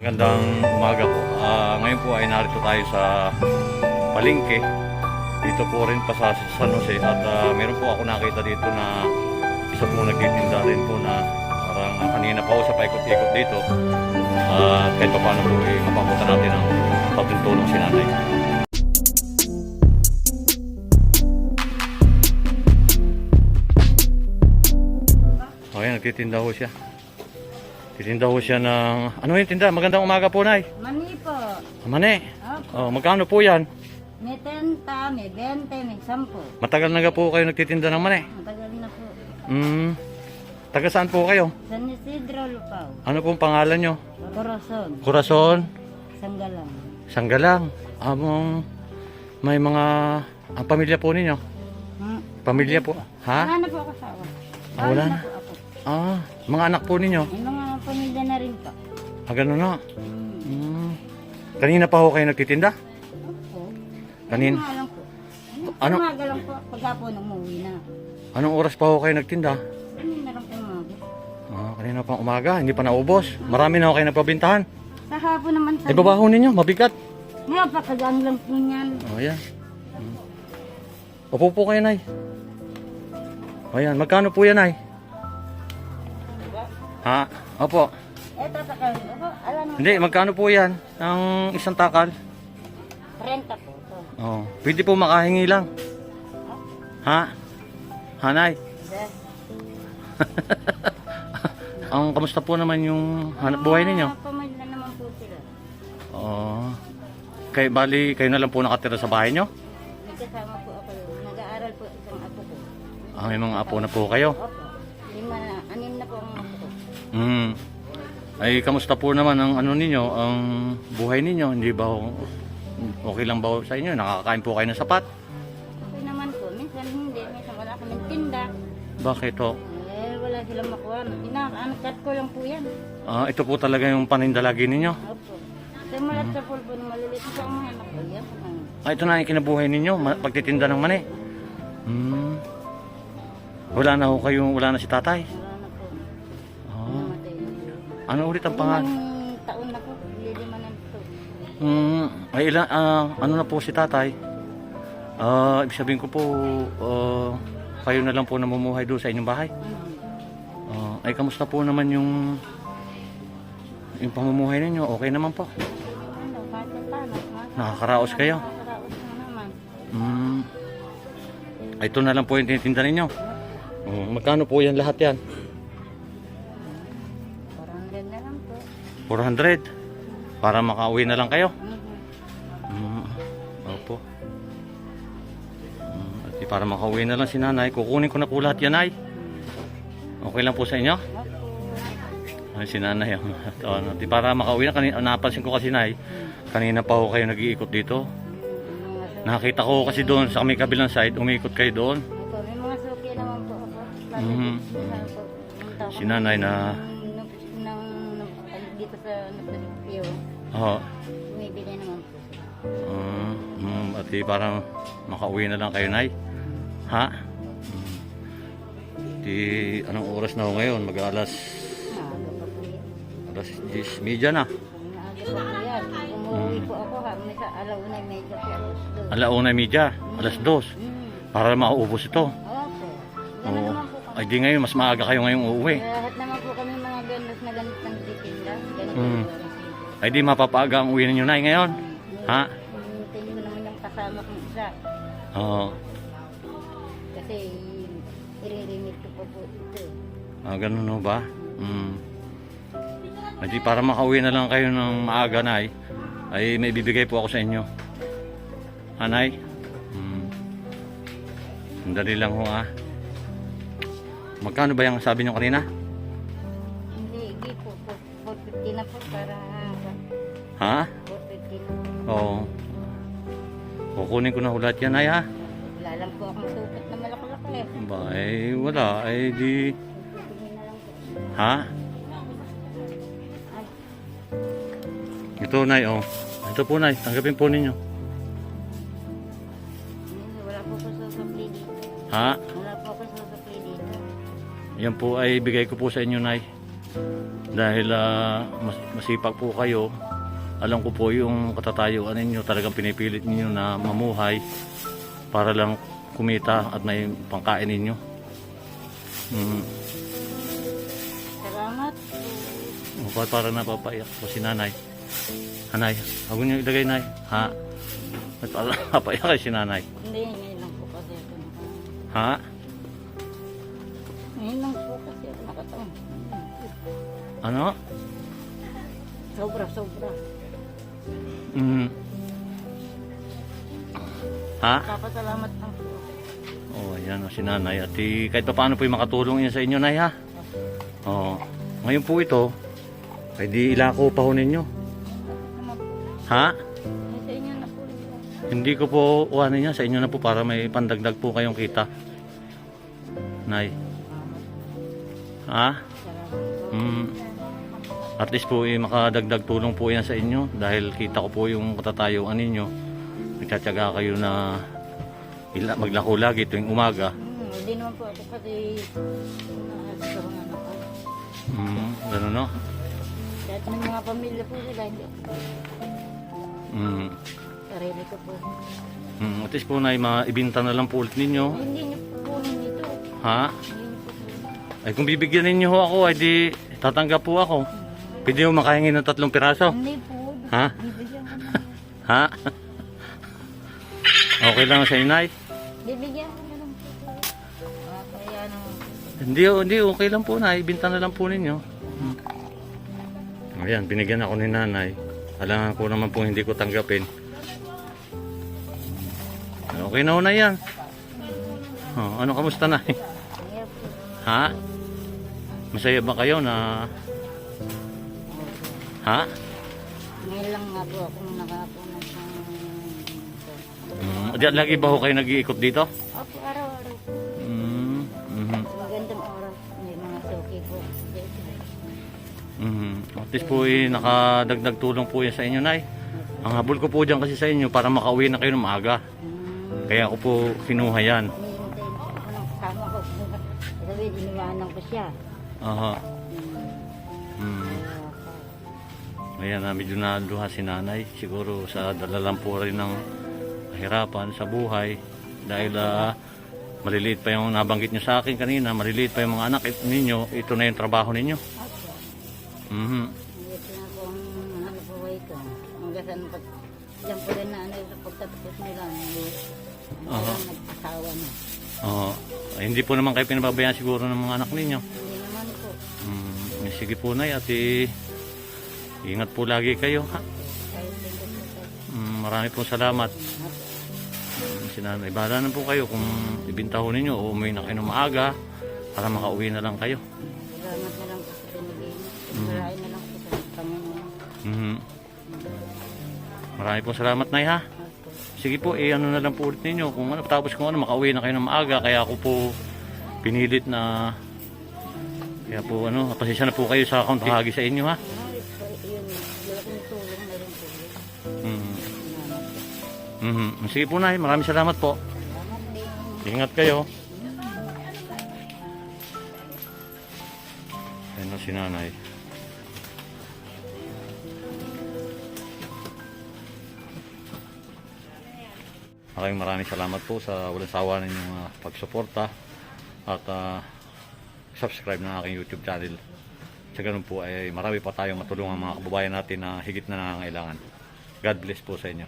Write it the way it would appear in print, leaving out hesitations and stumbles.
Magandang umaga po. Ngayon po ay narito tayo sa palengke. Dito po rin pa sa San Jose at meron po ako nakita dito na isa po nagtitinda rin po na parang kanina pa ako sa paikot-ikot dito. Kahit pa paano po mapapunta natin ang patutulong si nanay. Ayan, nagtitinda ho siya. Titinda ho siya ng... Ano yung tinda? Magandang umaga po, Nay. Mani po. Mani. Opo. Oh, magkano po yan? May 30, may 20, may 10. Matagal na po kayo nagtitinda ng mani. Matagal na po. Taga saan po kayo? San Isidro, Lupaw. Ano pong pangalan nyo? Corazon. Corazon? Sanggalang. Sanggalang. May mga... Ang pamilya po ninyo? Pamilya po? Ha? Wala na po ako asawa. Wala na? po ako. Mga anak po ninyo? May mga pamilya na rin po. Ganun na. Kanina pa ho kayo nagtitinda? Opo. Kanin? Ano nga lang po. Ano? Umaga lang po. Pagkapon umuwi na. Anong oras pa ho kayo nagtinda? Kanina lang po umaga. Kanina pang umaga, hindi pa naubos. Marami na ho kayo nagpabintahan. Sa hapon naman sa... Ibabaho ninyo, mabigat. Ngayon, pakagang lang po niyan. Yan. Opo po kayo, Nay. Ayan, magkano po yan, Nay? Ha? Opo. Eto, takal. Opo, alam mo. Hindi, magkano po yan? Ang isang takal? 30 po. Ito. Pwede po makahingi lang. Ha? Hanay? Ang kamusta po naman yung hanap buhay ninyo? Pamilya naman po sila. Kayo na lang po nakatira sa bahay nyo? May kasama po ako. Nag-aaral po isang apo ko. May mga apo na po kayo? Opo. 6 na po ang apo ko. Ay, kamusta po naman ang ano ninyo, ang buhay ninyo? Hindi ba okay lang ba sa inyo? Nakakain po kayo ng sapat? Okay naman po. Minsan hindi. Minsan wala kaming tinda. Bakit ho? Wala silang makuha. Cut ko lang po yan. Ito po talaga yung panindalagi ninyo? Opo. Simulat sa pulpo na maliliit sa mga anak ko. Yan. Ito na yung kinabuhay ninyo, pagtitinda ng mani. Wala na si tatay. Wala na po. Namatay na. Ano ulit ang pangalan? Ilang taon na po. Lilima na po. Ano na po si tatay? Ibig sabihin ko po, kayo na lang po namumuhay doon sa inyong bahay. Ay, kamusta po naman yung pamumuhay ninyo? Okay naman po. Ano, kahit paano. Nakakaraos kayo? Nakakaraos na naman. Ito na lang po yung tinitinda ninyo. Magkano po yan lahat yan? 400 na lang po. 400? Para makauwi na lang kayo? Opo. At para makauwi na lang si nanay, kukunin ko na po lahat yan, ay. Okay lang po sa inyo? Ay, si nanay. Para makauwi na, napansin ko kasi, nay, kanina pa ho kayo nag-iikot dito. Nakita ko kasi doon sa kami kabilang side, umikot kayo doon. May mga suki naman po ako. Si nanay na... Dito sa Napalipio, bumibili naman po. At parang makauwi na lang kayo, nay. Ha? Anong oras na ho ngayon? Maaga pa po yan. Alas 10:30 na. Maaga pa po yan. Umuwi po ako ha. May sa alauna medyo po alas 2. Alauna media, alas 2. Para mauubos ito. Opo. Yan na naman po kami. Ay di ngayon, mas maaga kayo ngayong uuwi. Lahat naman po kami mga vendos na ganit ng titinda. Ganito Ay di mapapaaga ang uwi ninyo, nay, ngayon. Ha? Hintayin ko naman yung kasama kong isa. Oo. Kasi iririmit ko po ito. Ganun ho ba? Ay di para makauwi na lang kayo ng maaga, nay, ay may bibigay po ako sa inyo. Anay? Sandali lang ho, Magkano ba yung sabi nyo kanina? Hindi po. 450 na po para... Ha? 450 na. Oo. Kukunin ko na ulat yan, ay, ha? Wala lang po akong supot na malaki-laki. Ba, wala. Ay di... Bibili na lang po. Ha? Ay, Ito, nay, Ito po, nay. Tanggapin po ninyo. wala po ko susupli dito. Ha? Wala po ako susupli dito. Yan po ay bigay ko po sa inyo, nay. Dahil masipag po kayo. Alam ko po yung katatayuan ninyo, talagang pinipilit ninyo na mamuhay para lang kumita at may pangkain ninyo. Salamat. Para napapaiyak po si nanay. Hanay, huwag niyo ilagay, nay. Ha? At para napapaiyak kay si nanay. Hindi, ngayon lang po kasi ako Ha? Ngayon lang po kasi ako nakataon. Ano? Sobra, sobra. Ha? Papasalamat lang po. Oh, ayan o si nanay. At kahit pa paano po yung makatulong yan sa inyo, nay, ha? Oh. Ngayon po ito, ay di ilako pa ho ninyo. Naman po. Ha? Sa inyo na po. Hindi ko po uwanin niya sa inyo na po para may pandagdag po kayong kita. Nay. Ha? Salamat po. At least po makadagdag tulong po yan sa inyo dahil kita ko po yung katatayuan ninyo. Nagtsatsaga kayo na maglako lagi tuwing umaga. Hindi naman po ako kasi nagkaroon ako. Gano'n, no? Kahit may mga pamilya po sila, hindi ako. Sarili ko po. At least po na maibinta na lang po ulit ninyo. Hindi niyo po kunin ito. Ha? Hindi niyo po kunin. Ay kung bibigyan ninyo ho ako, ay di tatanggap po ako. Pwede mo makahingi ng 3 piraso. Hindi po. Ha? Bibigyan ko na. Ha? Okay lang sa inay? Bibigyan ko na lang po. Kaya Hindi, okay lang po na. Ibinta na lang po ninyo. Ayan, binigyan ako ni nanay. Alangan ko naman po hindi ko tanggapin. Okay na ho na yan. Oh, ano kamusta na? kaya po. Ha? Masaya ba kayo na... Ha? Ngayon lang nga po ako nakapunan ng... Diyan lagi ba ho kayo nag-iikot dito? Opo, araw-araw po. Magandang oras. May mga suki po. At least po nakadagdag tulong po yan sa inyo, nay. Ang habol ko po dyan kasi sa inyo para makauwi na kayo ng maaga. Kaya ako po kinuha yan. Hinihintay ako ng kasama ko. Sabi, iniwanan ko siya. Aha. Ayan, medyo naluha si nanay. Siguro sa dalalang po rin ng kahirapan sa buhay. Dahil maliliit pa yung nabanggit nyo sa akin kanina. Maliliit pa yung mga anak ninyo. Ito na yung trabaho ninyo. Ito na po ang ano po ko. Hanggang saan pag... Diyan po rin na ano sa pagtatapos nila. Hanggang nag-asawa na. Hindi po naman kayo pinababayaan siguro ng mga anak ninyo. Hindi naman po. Sige po, nay. At ingat po lagi kayo, ha? Kahit hindi po. Marami pong salamat. Sinanay, bahala na po kayo kung ibintaho ninyo o umuwi na kayo ng maaga para makauwi na lang kayo. Salamat na lang po sa pinigay niyo. Salamat na lang po sa Panginoon. Marami pong salamat, nay, ha? Sige po, ano na lang po ulit ninyo. Kung ano, tapos kung ano, makauwi na kayo ng maaga. Kaya ako po pinilit na... Kaya po, pasensya na po kayo sa account bahagi sa inyo, ha? Yun, malaking tulong na rin po. Sige po, nay. Maraming salamat po. Salamat din. Ingat kayo. Ayan na si nanay. Maraming salamat po sa walang sawa ninyong pagsuporta at subscribe ng aking YouTube channel. Sa ganun po ay marami pa tayong matulungan mga kababayan natin na higit na nangangailangan. God bless po sa inyo.